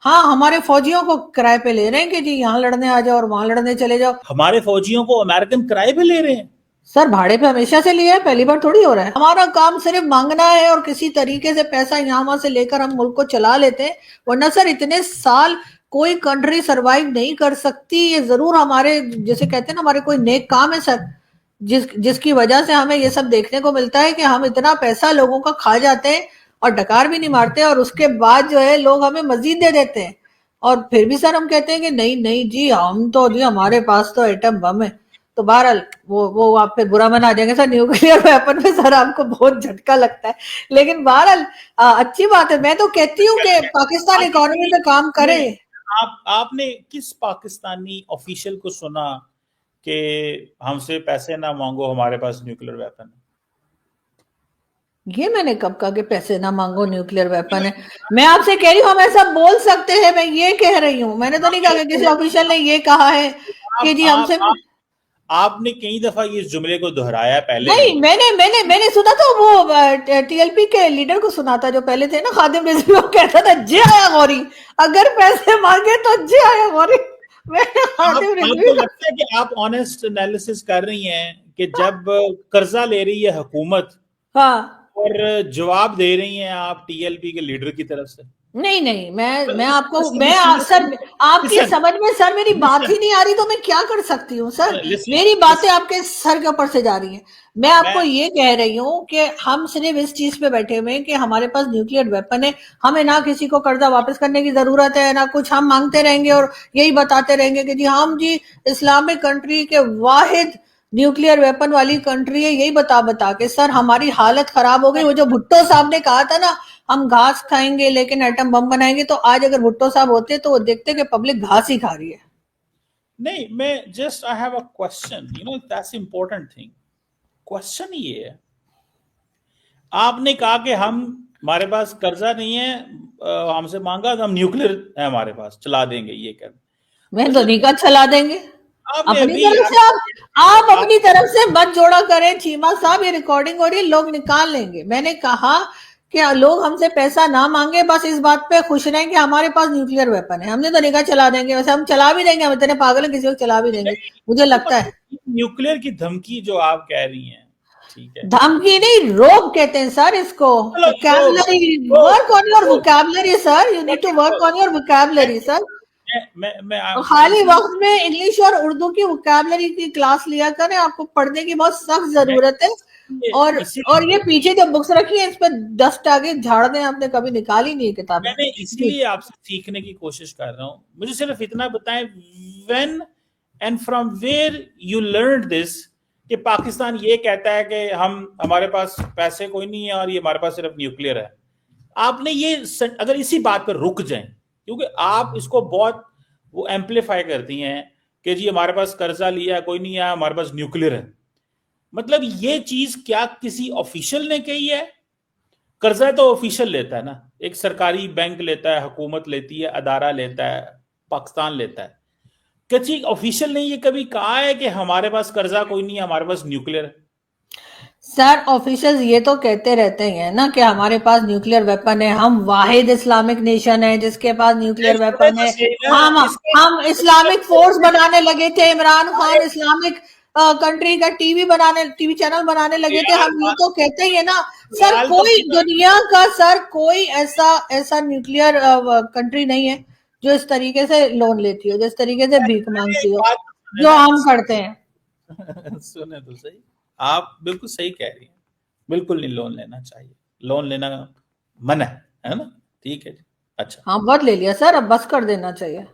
हाँ, हमारे फौजियों को किराए पे ले रहे हैं कि जी यहाँ लड़ने आ जाओ और वहां लड़ने चले जाओ। हमारे फौजियों को अमेरिकन किराए पे ले रहे हैं। सर भाड़े पे हमेशा से लिया है, पहली बार थोड़ी हो रहा है। हमारा काम सिर्फ मांगना है और किसी तरीके से पैसा यहाँ वहां से लेकर हम मुल्क को चला लेते हैं। वरना सर इतने साल कोई कंट्री सरवाइव नहीं कर सकती। ये जरूर हमारे, जैसे कहते हैं ना, हमारे कोई नेक काम है सर, जिसकी वजह से हमें ये सब देखने को मिलता है कि हम इतना पैसा लोगों का खा जाते हैं और डकार भी नहीं मारते, और उसके बाद जो है लोग हमें मजीद दे देते हैं। और फिर भी सर हम कहते हैं कि नहीं नहीं जी, हम तो जी हमारे पास तो एटम बम है। तो बहरहाल वो आप फिर बुरा मना जाएंगे सर, न्यूक्लियर वेपन में सर आपको बहुत झटका लगता है। लेकिन बहरहाल अच्छी बात है। मैं तो कहती हूँ कि पाकिस्तान इकोनॉमी पे काम करे। आपने किस पाकिस्तानी ऑफिशियल को सुना कि हमसे पैसे ना मांगो, हमारे पास न्यूक्लियर वेपन है? ये मैंने कब कहा कि पैसे ना मांगो, न्यूक्लियर वेपन है? मैं आपसे कह रही हूँ हम ऐसा बोल सकते हैं, मैं ये कह रही हूँ। मैंने तो नहीं कहा कि किसी ऑफिशियल ने ये कहा है कि जी हमसे। आपने कई दफा ये जुमले को दोहराया पहले भी। नहीं, मैंने मैंने मैंने सुना था वो टीएलपी के लीडर को सुना था, जो पहले थे ना, खादिम रिजवी, वो कहता था जी आया गौरी, अगर पैसे मांगे तो जी आया गौरी। मैं खादिम रिजवी आपको का। लगता है कि आप ऑनेस्ट एनालिसिस कर रही हैं कि जब कर्जा ले रही है हुकूमत हाँ। और जवाब दे रही हैं आप टीएलपी के लीडर की तरफ से? नहीं नहीं, मैं आपको, लिसन, सर आपकी लिसन, समझ में सर मेरी बात लिसन, ही नहीं आ रही, तो मैं क्या कर सकती हूँ सर? लिसन, मेरी बातें लिसन। आपके सर के ऊपर से जा रही हैं। मैं आपको मैं ये कह रही हूँ कि हम सिर्फ इस चीज पे बैठे हुए हैं कि हमारे पास न्यूक्लियर वेपन है। हमें ना किसी को कर्जा वापस करने की जरूरत है, ना कुछ। हम मांगते रहेंगे और यही बताते रहेंगे कि जी हम जी इस्लामिक कंट्री के वाहिद न्यूक्लियर वेपन वाली कंट्री है। यही बता बता के सर हमारी हालत खराब हो गई। वो जो भुट्टो साहब ने कहा था ना, हम घास खाएंगे लेकिन एटम बम बनाएंगे, तो आज अगर भुट्टो साहब होते तो वो देखते कि पब्लिक घास ही खा रही है। नहीं, मैं just I have a question, that's important thing. Question ये है, आपने कहा कि हम हमारे पास कर्जा नहीं है, हमसे मांगा तो हम न्यूक्लियर है हमारे पास, चला देंगे, ये कर। मैं तो मुझे नहीं कहा चला देंगे। आपने अपनी अभी तरफ से आप आप अपनी तरफ से मत जोड़ा करें चीमा साहब। ये रिकॉर्डिंग हो रही है, लोग निकाल लेंगे। मैंने कहा कि लोग हमसे पैसा ना मांगे, बस इस बात पे खुश रहें कि हमारे पास न्यूक्लियर वेपन है। हमने तो नहीं कहा चला देंगे, वैसे हम चला भी देंगे, हम इतने पागल हैं किसी को चला भी देंगे, मुझे तो लगता है। मतलब न्यूक्लियर की धमकी जो आप कह रही हैं, ठीक है। धमकी नहीं, रोग कहते हैं सर इसको। चलो work, vocabulary, work, work on your work, vocabulary sir, you need to work work. On your vocabulary sir. और मैं खाली इसीलिए वक्त में इंग्लिश और उर्दू की वोकैबलरी की क्लास लिया करें, आपको पढ़ने की बहुत सख्त मैं जरूरत है। और ये इसीलिए पीछे जो बुक्स रखी है इस पे डस्ट आगे झाड़ दें, आपने कभी निकाली नहीं है किताबें। मैंने जी। इसीलिए आपसे सीखने की कोशिश कर रहा हूं। मुझे सिर्फ इतना बताएं, when and from where you learn this, कि पाकिस्तान ये कहता है कि हम हमारे पास पैसे कोई नहीं है और ये हमारे पास सिर्फ न्यूक्लियर है। आपने ये अगर इसी बात पर रुक जाएं, क्योंकि आप इसको बहुत वो एम्पलीफाई करती हैं कि जी हमारे पास कर्जा लिया कोई नहीं है, हमारे पास न्यूक्लियर है। मतलब ये चीज क्या किसी ऑफिशियल ने कही है? कर्जा तो ऑफिशियल लेता है ना, एक सरकारी बैंक लेता है, हुकूमत लेती है, अदारा लेता है, पाकिस्तान लेता है। किसी ऑफिशियल ने ये कभी कहा है कि हमारे पास कर्जा कोई नहीं है, हमारे पास न्यूक्लियर है? सर ऑफिशियल्स ये तो कहते रहते हैं ना कि हमारे पास न्यूक्लियर वेपन है, हम वाहिद इस्लामिक नेशन है जिसके पास न्यूक्लियर होना वेपन तो है। सही ना हम इसका। हम इस्लामिक फोर्स बनाने लगे थे, इमरान खान इस्लामिक कंट्री का टीवी चैनल बनाने लगे थे, यार हम ये तो कहते ही है ना। सर सवाल तो कोई पूरा। दुनिया का, सर कोई ऐसा ऐसा न्यूक्लियर कंट्री नहीं है जो इस तरीके से लोन लेती हो, जिस तरीके से भीख पहले एक मांगती हो, बात तो सुने जो ना। हम करते हैं। सुने तो सही, आप बिल्कुल सही कह रही हैं। बिल्कुल नहीं लोन लेना चाहिए, लोन लेना मना है ना? ठीक है जी। अच्छा। हाँ, बहुत ले लिया सर, अब बस कर देना चाहिए।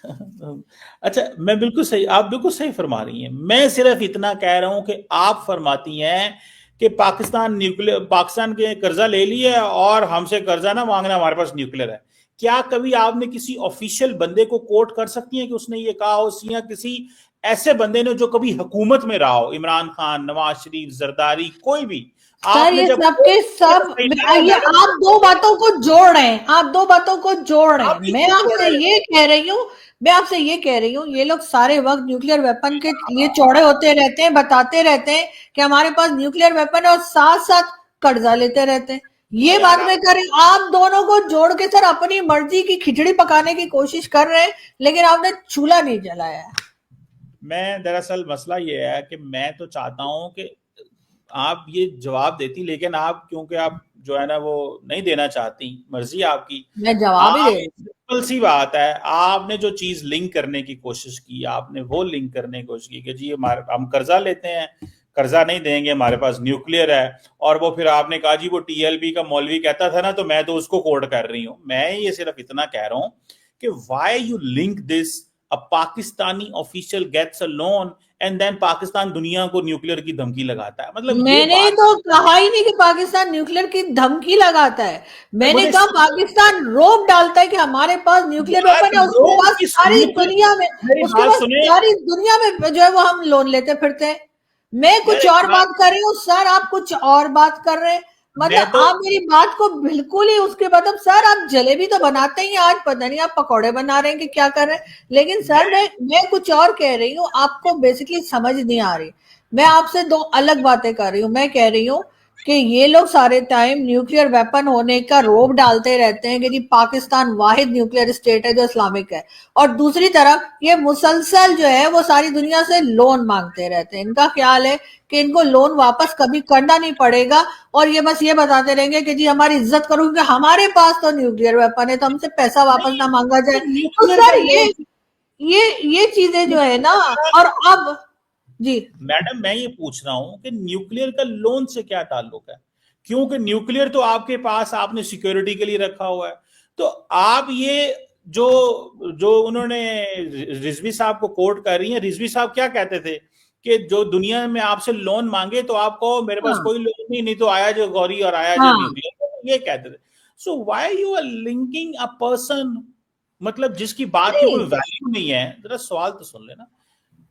अच्छा, मैं बिल्कुल सही, आप बिल्कुल सही फरमा रही हैं। मैं सिर्फ इतना कह रहा हूं कि आप फरमाती हैं कि पाकिस्तान के कर्जा ले लिया और हमसे कर्जा ना मांगना, हमारे पास न्यूक्लियर है। क्या कभी आपने किसी ऑफिशियल बंदे को कोट कर सकती हैं कि उसने ये कहा हो, या किसी ऐसे बंदे ने जो कभी हुकूमत में रहा हो, इमरान खान, नवाज शरीफ, जरदारी, कोई भी? सर आपने ये जब सब के सब, ये मैडम, आप दो बातों को जोड़ रहे हैं, आप दो बातों को जोड़ रहे आप हैं। भी क्यों छोड़ रहे हैं? मैं आपसे ये कह रही हूँ, ये लोग सारे वक्त न्यूक्लियर वेपन के लिए चौड़े होते रहते हैं, बताते रहते हैं कि हमारे पास न्यूक्लियर वेपन है, और साथ साथ कर्जा लेते रहते हैं। ये यार बात में करें, आप दोनों को जोड़ के सर अपनी मर्जी की खिचड़ी पकाने की कोशिश कर रहे हैं, लेकिन आपने चूल्हा नहीं जलाया है। मैं दरअसल मसला ये है कि मैं तो चाहता हूं कि आप ये जवाब देती, लेकिन आप क्योंकि आप जो है ना वो नहीं देना चाहती, मर्जी है आपकी। मैं जवाब ही आप दे रही सिंपल सी बात है, आपने जो चीज लिंक करने की कोशिश की, आपने वो लिंक करने की कोशिश की कि जी हमारे हम कर्जा लेते हैं, कर्जा नहीं देंगे, हमारे पास न्यूक्लियर है। और वो फिर आपने कहा जी वो टीएलपी का मौलवी कहता था ना, तो मैं तो उसको कोट कर रही हूँ। मैं ये सिर्फ इतना कह रहा हूँ कि why you link this, a Pakistani official gets a loan and then Pakistan दुनिया को न्यूक्लियर की धमकी लगाता है। मतलब ये मैंने बात, तो कहा ही नहीं कि पाकिस्तान न्यूक्लियर की धमकी लगाता है। मैंने मुझे कहा पाकिस्तान रोप डालता है कि हमारे पास न्यूक्लियर यार वेपन है, उसके लोग पास की सारी न्यूक्लियर, दुनिया में, मेरी उसके बात पास सुने सारी दुनिया में जो है वो हम लोन लेते फिरते हैं। मैं यार, कुछ एक और बात, बात कर रही हूँ सर, आप कुछ और बात कर रहे हैं। मैं मतलब तो आप मेरी बात को बिल्कुल ही उसके मतलब, सर आप जलेबी तो बनाते ही हैं, आज पता नहीं आप पकौड़े बना रहे हैं कि क्या कर रहे हैं। लेकिन मैं सर मैं कुछ और कह रही हूँ, आपको बेसिकली समझ नहीं आ रही। मैं आपसे दो अलग बातें कर रही हूँ। मैं कह रही हूँ कि ये लोग सारे टाइम न्यूक्लियर वेपन होने का रोब डालते रहते हैं कि जी पाकिस्तान वाहिद न्यूक्लियर स्टेट है जो इस्लामिक है, और दूसरी तरफ ये मुसलसल जो है वो सारी दुनिया से लोन मांगते रहते हैं। इनका ख्याल है कि इनको लोन वापस कभी करना नहीं पड़ेगा, और ये बस ये बताते रहेंगे कि जी हमारी इज्जत करो क्योंकि हमारे पास तो न्यूक्लियर वेपन है, तो हमसे पैसा वापस नहीं, ना मांगा जाए। तो न्यूक्लियर का सर लोन, ये चीजें जो है ना, न्यूक्लियर का, और अब जी मैडम मैं ये पूछ रहा हूं कि न्यूक्लियर का लोन से क्या ताल्लुक है? क्योंकि न्यूक्लियर तो आपके पास आपने सिक्योरिटी के लिए रखा हुआ है। तो आप ये जो जो उन्होंने रिजवी साहब को कोर्ट कर रही हैं, रिजवी साहब क्या कहते थे कि जो दुनिया में आपसे लोन मांगे तो आपको मेरे पास हाँ कोई लोन नहीं, नहीं तो आया जो गौरी और आया जो हाँ न्यूक्लियर, ये कहते थे। So why you are linking a person, मतलब जिसकी बात की कोई नहीं वैल्यू नहीं है। जरा सवाल तो सुन लेना।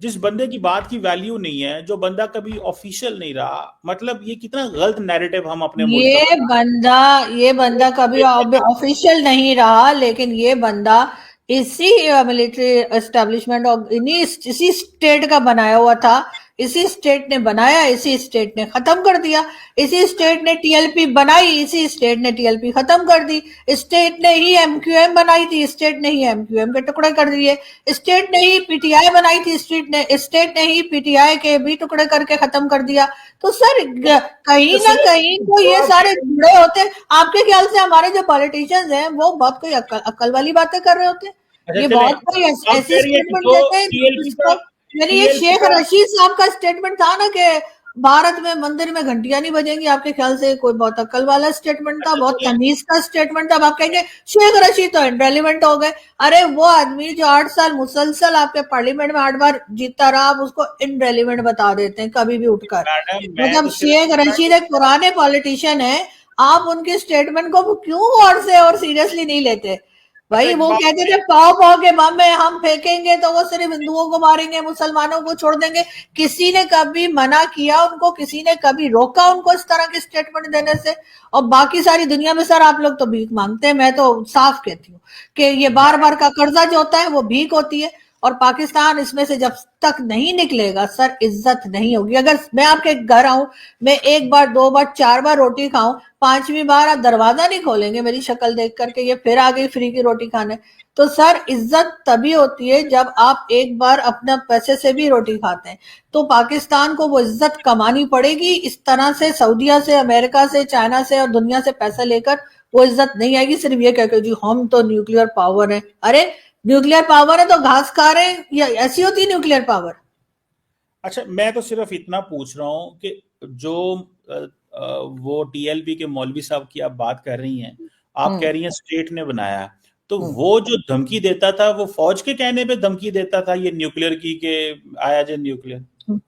जिस बंदे की बात की वैल्यू नहीं है, जो बंदा कभी ऑफिशियल नहीं रहा, मतलब ये कितना गलत नैरेटिव हम अपने मुल्क का ये बना बंदा ये बंदा कभी रहे हैं। ऑफिशियल नहीं रहा, लेकिन ये बंदा इसी मिलिट्री एस्टेब्लिशमेंट और इसी स्टेट का बनाया हुआ था। इसी स्टेट ने बनाया, इसी स्टेट ने खत्म कर दिया। इसी स्टेट ने टीएलपी बनाई, इसी स्टेट ने टीएलपी खत्म कर दी। स्टेट ने ही एमक्यूएम बनाई थी, स्टेट ने ही एमक्यूएम के टुकड़े कर दिए। स्टेट ने ही पीटीआई बनाई थी, स्टेट ने ही पीटीआई के भी टुकड़े करके खत्म कर दिया। तो सर कहीं तो ना सुनो, कहीं तो जो ये आप सारे कह रहे जुड़े होते हैं। आपके ख्याल से हमारे जो पॉलिटिशियंस हैं वो बहुत कोई अक्ल वाली बातें कर रहे होते हैं? अच्छा ये चले, बहुत कोई आप ऐसी कह रही है कि स्टेटमेंट जो देते हैं टीएलपी जिसको, का, यानी ये टीएलपी शेख का, रशीद साहब का स्टेटमेंट था ना कि भारत में मंदिर में घंटियां नहीं बजेंगी। आपके ख्याल से कोई बहुत अक्ल वाला स्टेटमेंट था, अच्छा बहुत चले, तमीज का स्टेटमेंट था? अब आप कहेंगे शेख रशीद तो इनरेलीवेंट हो गए। अरे वो आदमी जो 8 साल मुसलसल आपके पार्लियामेंट में 8 बार जीतता रहा, आप उसको इनरेलीवेंट बता देते हैं कभी भी उठकर। मैडम मैं मतलब तो सिर्फ शेख इतना रशीद ही, एक पुराने पॉलिटिशियन है, आप उनके स्टेटमेंट को क्यों गौर से और सीरियसली नहीं लेते? अच्छा भाई एक वो बात कहते सुनिए, थे पाव पाव के बम है, हम फेंकेंगे तो वो सिर्फ हिंदुओं को मारेंगे, मुसलमानों को छोड़ देंगे। किसी ने कभी मना किया उनको? किसी ने कभी रोका उनको इस तरह के स्टेटमेंट देने से? और बाकी सारी दुनिया में सर आप लोग तो भीख मांगते हैं। मैं तो साफ कहती हूँ कि ये बार बार का कर्जा जो होता है वो भीख होती है, और पाकिस्तान इसमें से जब तक नहीं निकलेगा सर इज्जत नहीं होगी। अगर मैं आपके घर आऊं, मैं 1 बार 2 बार 4 बार रोटी खाऊं, 5वीं बार आप दरवाजा नहीं खोलेंगे मेरी शक्ल देख करके ये फिर आ गई फ्री की रोटी खाने। तो सर इज्जत तभी होती है जब आप एक बार अपना पैसे से भी रोटी खाते हैं। तो पाकिस्तान को वो इज्जत कमानी पड़ेगी। इस तरह से सऊदीया से, अमेरिका से, चाइना से और दुनिया से पैसा लेकर वो इज्जत नहीं आएगी। सिर्फ ये कहकर जी हम तो न्यूक्लियर पावर है। अरे न्यूक्लियर पावर है तो घास खा रहे हैं, या ऐसी होती है न्यूक्लियर पावर? अच्छा मैं तो सिर्फ इतना पूछ रहा हूँ कि जो अ, वो टीएलपी के मौलवी साहब की आप बात कर रही हैं, आप हम्म कह रही हैं स्टेट ने बनाया, तो हम्म वो जो धमकी देता था वो फौज के कहने पे धमकी देता था ये न्यूक्लियर की के आया जो न्यूक्लियर। हम्म।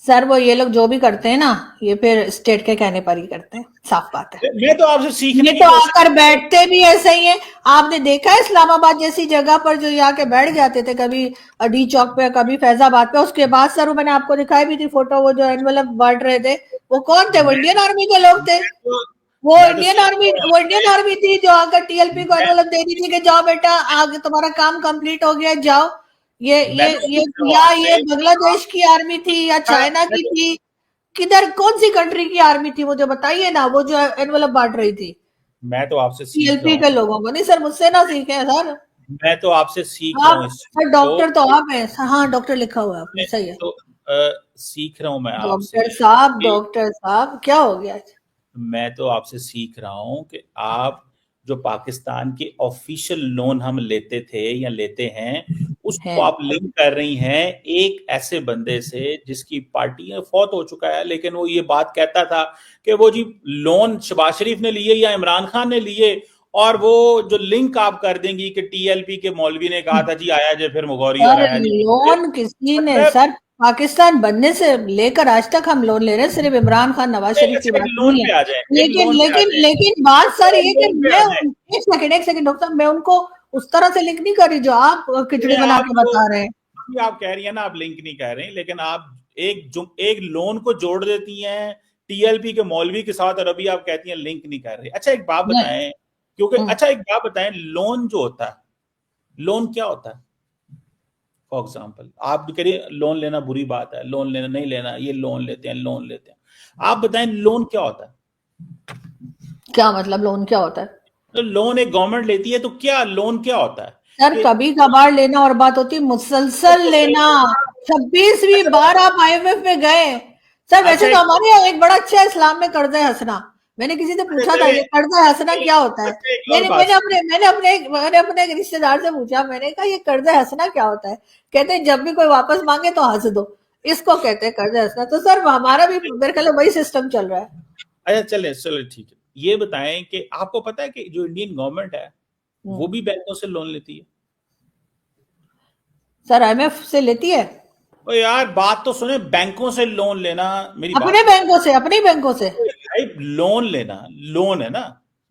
सर वो ये लोग जो भी करते हैं ना, ये फिर स्टेट के कहने पर ही करते हैं, साफ बात है। मैं तो आपसे ये सीखने की तो कोशिश आकर कर रहा हूँ। बैठते भी ऐसे ही है। आपने देखा है इस्लामाबाद जैसी जगह पर जो यहाँ के बैठ जाते थे, कभी डी चौक पे, कभी फैजाबाद पे। उसके बाद सर वो मैंने आपको दिखाई भी थी फोटो, वो जो एनवलप बांट रहे थे, वो कौन थे? वो मैं इंडियन आर्मी के लोग थे। मैं तो वो मैं तो इंडियन सीख आर्मी रहा हूँ वो इंडियन आपसे। आर्मी थी जो आकर टीएलपी को मैं एनवलप दे दी थी कि जाओ बेटा आगे तुम्हारा काम कंप्लीट हो गया, जाओ। ये मैं ये तो ये सीख रहा हूँ या आपसे। ये बांग्लादेश की आर्मी थी या चाइना मैं की तो थी? किधर कौन सी कंट्री की आर्मी थी मुझे बताइए ना, वो जो एनवलप बांट रही थी मैं तो आपसे सीख रहा टीएलपी हूँ, के लोगों को। नहीं सर, मुझसे ना सीखे सर। मैं तो आपसे सीख रहा आप हूँ इस सर चीज को। डॉक्टर तो आप हैं। हाँ डॉक्टर लिखा हुआ है आपने, सही है। तो सीख रहा हूँ मैं आपसे कि डॉक्टर साहब क्या हो गया? मैं तो आपसे सीख रहा हूँ कि आप जो पाकिस्तान के ऑफिशियल लोन हम लेते थे या लेते हैं, है उसको आप लिंक कर रही हैं एक ऐसे बंदे से जिसकी पार्टी है, फौत हो चुका है, लेकिन वो ये बात कहता था कि वो जी लोन शबाज शरीफ ने लिए या इमरान खान ने लिए, और वो जो लिंक आप कर देंगी कि टीएलपी के मौलवी ने कहा था जी आया जे फिर मुगौरी और सर आया जी लोन किसी ने मतलब सर, पाकिस्तान बनने से लेकर आज तक हम लोन ले रहे हैं, सिर्फ इमरान खान नवाज शरीफ की अच्छा एक बात लोन नहीं है। पे आ जाए, एक लेकिन लोन पे आ लेकिन जाए, लेकिन बात सर ये कि लोन पे आ जाए। एक सेकंड डॉक्टर साहब, मैं उनको उस तरह से लिंक नहीं कर रही जो आप खिचड़ी ये बना आप के जो बता रहे हैं। अभी आप कह रही है ना, आप लिंक नहीं कह रही, लेकिन आप एक लोन को जोड़ देती हैं टीएलपी के मौलवी के साथ, और अभी आप कहती हैं लिंक नहीं कर रही। अच्छा एक बात नहीं। बताएं, क्योंकि हम्म, अच्छा एक बात बताएं, लोन जो होता है, लोन क्या होता है? फॉर एग्जाम्पल आप भी करिए लोन लेना बुरी बात है, लोन लेना नहीं लेना, ये लोन लेते हैं, लोन लेते हैं, आप बताएं लोन क्या होता है? क्या मतलब लोन क्या होता है? तो लोन एक गवर्नमेंट लेती है, तो क्या लोन क्या होता है सर कि कभी कभार लेना और बात होती है मुसलसल लेना। 26वीं बार आप आईएमएफ में गए। सर वैसे अच्छा तो हमारे यहाँ एक बड़ा अच्छा है इस्लाम में कर्जा हंसना। मैंने किसी से अच्छा पूछा था चले ये कर्जा हंसना चले क्या होता है। अच्छा एक और मैंने बात मैंने सुनिए। अपने मैंने अपने एक रिश्तेदार से पूछा, मैंने कहा ये कर्जा हंसना क्या होता है? कहते हैं जब भी कोई वापस मांगे तो हंस दो, इसको कहते हैं कर्जा हंसना। तो सर हमारा भी मेरे ख्याल में वही सिस्टम चल रहा है। अच्छा चले चले ठीक है, ये बताएं कि आपको पता है कि जो इंडियन गवर्नमेंट है वो हम्म। भी बैंकों से लोन लेती है। सर आईएमएफ से लेती है? ओ यार बात तो सुने, बैंकों से लोन लेना, मेरी बात अपने सुने, बैंकों से, अपने ही बैंकों से। भाई लोन लेना, लोन है ना,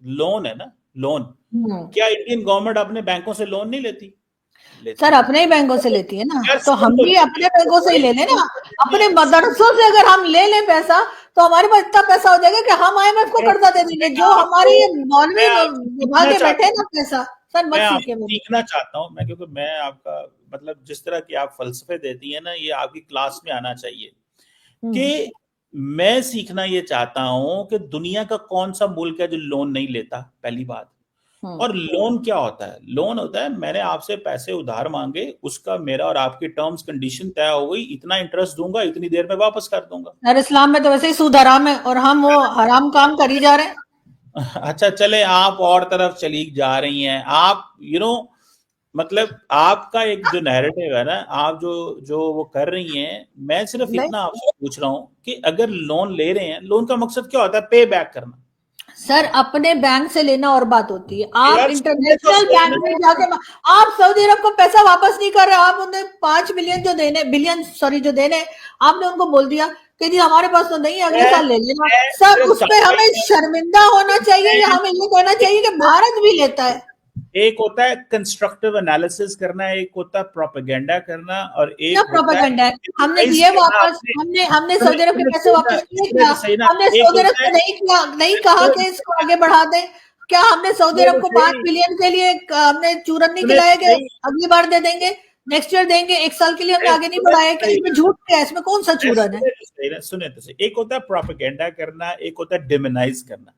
लोन है ना, लोन, हम्म। क्या इंडियन गवर्नमेंट अपने बैंकों से लोन नहीं लेती? सर लेती है। अपने ही बैंकों से लेती है ना, यार तो सुन हम तो भी अपने लीजिए, बैंकों से ही भाई ले लें सुन ना। तो अपने लीजिए, मदरसों से अगर हम ले लें पैसा, तो हमारे पास इतना पैसा हो जाएगा कि हम आईएमएफ को कर्जा दे देंगे। मैं जो हमारे आपको ये मौलवी मैं आपसे दबा सीखना के बैठे चाहता हैं हूँ, ना पैसा। सर मैं मत आपसे सीखे मेरे। सीखना चाहता हूँ, मैं क्योंकि मैं आपका मतलब जिस तरह की आप फलसफे देती है ना, ये आपकी क्लास में आना चाहिए हम्म। कि मैं सीखना ये चाहता हूं कि दुनिया का कौन सा मुल्क है जो लोन नहीं लेता, पहली बात। हम्म। और लोन क्या होता है? लोन होता है मैंने आपसे पैसे उधार मांगे, उसका मेरा और आपकी टर्म्स कंडीशन तय हो गई, इतना इंटरेस्ट दूंगा, इतनी देर में वापस कर दूंगा। सर इस्लाम में तो वैसे ही सूद हराम है और हम वो हराम काम कर ही जा रहे हैं। अच्छा चले आप और तरफ चली जा रही हैं, आप मतलब आपका एक जो नैरेटिव है ना, आप जो जो वो कर रही हैं, मैं सिर्फ नहीं इतना आपसे पूछ रहा हूं कि अगर लोन ले रहे हैं, लोन का मकसद क्या होता है? पे बैक करना। सर अपने बैंक से लेना और बात होती है, आप यार सुनने तो इंटरनेशनल बैंक में जाके सुनने आप सऊदी अरब को पैसा वापस नहीं कर रहे। आप उन्हें 5 बिलियन जो देने, बिलियन सॉरी जो देने, आपने उनको बोल दिया कि जी हमारे पास तो नहीं है, अगले मैं साल ले लेना। मैं सर सिर्फ उस पे जानकारी हमें दूं, शर्मिंदा होना चाहिए या मैं हमें ये कहना चाहिए कि भारत भी लेता है? एक होता है कंस्ट्रक्टिव एनालिसिस करना, एक होता है प्रोपेगेंडा करना, और क्या एक होता है प्रोपेगेंडा है? हमने रियलाइज दिए करना वापस, अपने। हमने सुने सऊदी अरब के सुने पैसे सही ना, वापस किए सुने क्या? तो सही ना, हमने एक सऊदी अरब होता है से नहीं किया, नहीं कहा कि इसको आगे बढ़ा दें? क्या हमने सऊदी सुने अरब तो को पांच सही, बिलियन के लिए हमने चूरन नहीं सुने खिलाया तो कि सही, अगली बार दे देंगे, नेक्स्ट ईयर देंगे, एक साल के लिए हमने आगे नहीं सुने बढ़ाया? तो क्या सही इसमें ना, झूठ क्या है? इसमें कौन सा चूरन है? सुने तो सही ना, सुने तो सही, एक होता है प्रोपेगेंडा करना, एक होता है डिमोनाइज करना।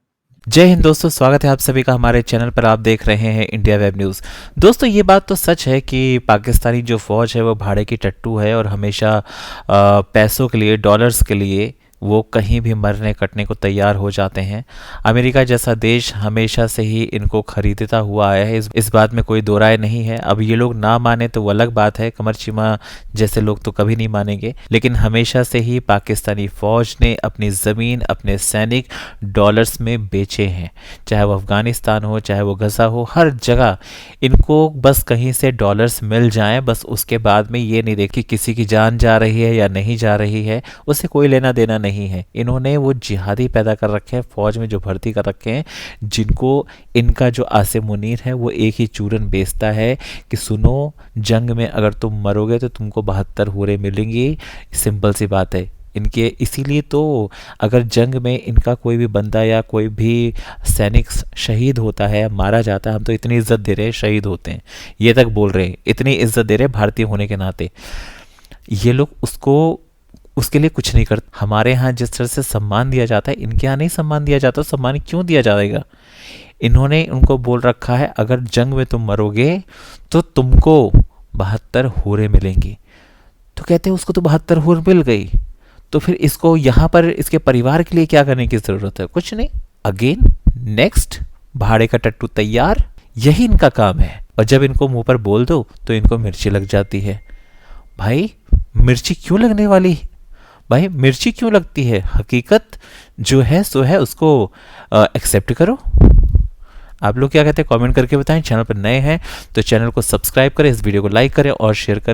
जय हिंद दोस्तों, स्वागत है आप सभी का हमारे चैनल पर। आप देख रहे हैं इंडिया वेब न्यूज़। दोस्तों ये बात तो सच है कि पाकिस्तानी जो फ़ौज है वो भाड़े की टट्टू है और हमेशा पैसों के लिए, डॉलर्स के लिए वो कहीं भी मरने कटने को तैयार हो जाते हैं। अमेरिका जैसा देश हमेशा से ही इनको खरीदता हुआ आया है, इस बात में कोई दो राय नहीं है। अब ये लोग ना माने तो वो अलग बात है, कमर चीमा जैसे लोग तो कभी नहीं मानेंगे, लेकिन हमेशा से ही पाकिस्तानी फ़ौज ने अपनी ज़मीन, अपने सैनिक डॉलर्स में बेचे हैं। चाहे वो अफ़गानिस्तान हो, चाहे वो गज़ा हो, हर जगह इनको बस कहीं से डॉलर्स मिल जाएं, बस उसके बाद में ये नहीं देखी किसी की जान जा रही है या नहीं जा रही है, उससे कोई लेना देना नहीं है। इन्होंने वो जिहादी पैदा कर रखे हैं, फौज में जो भर्ती कर रखे हैं, जिनको इनका जो आसिम मुनीर है वो एक ही चूरन बेचता है कि सुनो, जंग में अगर तुम मरोगे तो तुमको 72 हूरें मिलेंगी। सिंपल सी बात है इनके। इसीलिए तो अगर जंग में इनका कोई भी बंदा या कोई भी सैनिक शहीद होता है, मारा जाता है, हम तो इतनी इज्जत दे रहे हैं, शहीद होते हैं ये तक बोल रहे हैं, इतनी इज्जत दे रहे हैं भारतीय होने के नाते। ये लोग उसको उसके लिए कुछ नहीं करते। हमारे यहाँ जिस तरह से सम्मान दिया जाता है, इनके यहाँ नहीं सम्मान दिया जाता। सम्मान क्यों दिया जाएगा? इन्होंने उनको बोल रखा है अगर जंग में तुम मरोगे तो तुमको 72 हूरें मिलेंगी। तो कहते हैं उसको तो 72 हूर मिल गई, तो फिर इसको यहाँ पर इसके परिवार के लिए क्या करने की जरूरत है? कुछ नहीं। अगेन नेक्स्ट, भाड़े का टट्टू तैयार, यही इनका काम है। और जब इनको मुंह पर बोल दो तो इनको मिर्ची लग जाती है। भाई मिर्ची क्यों लगने वाली? भाई मिर्ची क्यों लगती है? हकीकत जो है सो है, उसको एक्सेप्ट करो। आप लोग क्या कहते हैं कमेंट करके बताएं। चैनल पर नए हैं तो चैनल को सब्सक्राइब करें, इस वीडियो को लाइक करें और शेयर करें।